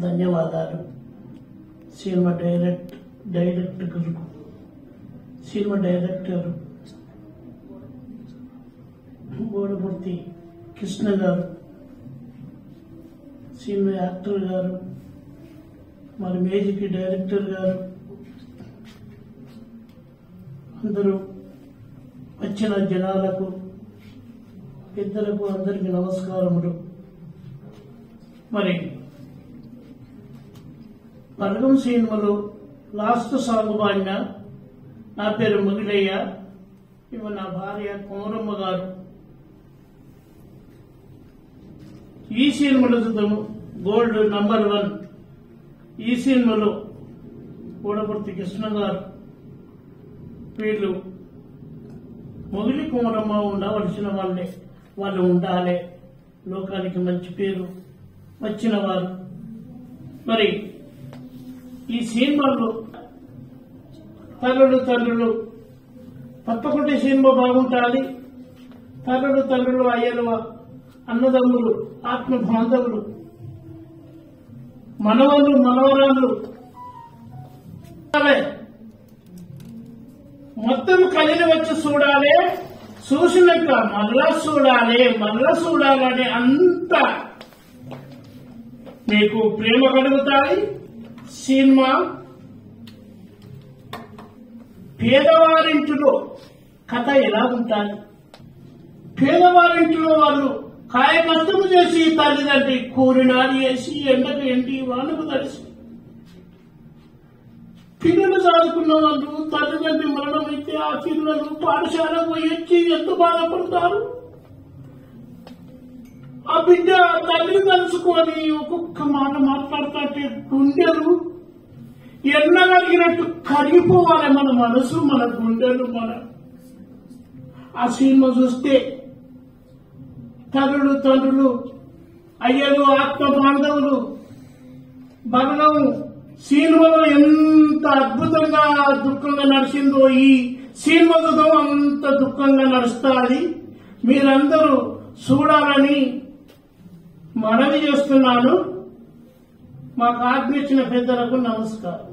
ధన్యవాదాలు. Cinema director బోడపర్తి Krishna గారు, cinema actor గారు, మరి మ్యూజిక్ డైరెక్టర్ గారు, అందరూ వచ్చిన జనాలకు, పెద్దలకు అందరికీ నమస్కారములు. మరి బలగం సినిమాలో లాస్ట్ సాంగ్ పాడిన నా పేరు ముగిలయ్య, ఇవ నా భార్య కోమరమ్మ గారు. ఈ సినిమాలో చూద్దాము గోల్డ్ నంబర్ 1. ఈ సినిమాలో బోడపర్తి కృష్ణ గారు, వీళ్ళు మొగిలి కోమరమ్మ ఉండవలసిన వాళ్ళే, వాళ్ళు ఉండాలి, లోకానికి మంచి పేరు వచ్చిన వారు. మరి ఈ సినిమాలో తల్లులు తప్పకుండా సినిమా బాగుంటాలి. తల్లులు అయ్యలు, అన్నదమ్ములు, ఆత్మ బాంధవులు, మనవళ్ళు మనవరాళ్ళు మొత్తం కలిసి వచ్చి చూడాలి. చూసినాక మళ్ళా చూడాలని అంత మీకు ప్రేమ కలుగుతాయి. సినిమా పేదవారింటిలో కథ ఎలా ఉంటుంది? పేదవారింటిలో వాళ్ళు కాయ కష్టము చేసి తల్లిదండ్రి కూరినాడు చేసి ఎండకు ఎండి వాళ్ళకు తడిసి పిల్లలు చదువుకున్న వాళ్ళు తల్లిదండ్రి మరణమైతే ఆ పిల్లలు పాఠశాలకు పోయొచ్చి ఎంత బాధపడతారు. ఆ బిడ్డ తల్లిని కలుసుకొని ఒక్కొక్క మాట మాట్లాడుతుంటే గుండెలు ఎన్నగలిగినట్టు కరిగిపోవాలి. మన మనసు, మన గుండెలు, మన ఆ సినిమా చూస్తే తండ్రులు అయ్యలు, ఆత్మ బాంధవులు, బలగం సినిమాలో ఎంత అద్భుతంగా దుఃఖంగా నడిచిందో ఈ సినిమాతో అంత దుఃఖంగా నడుస్తుంది. మీరందరూ చూడాలని మనవి చేస్తున్నాను. మాకు ఆజ్ఞ ఇచ్చిన పెద్దలకు నమస్కారం.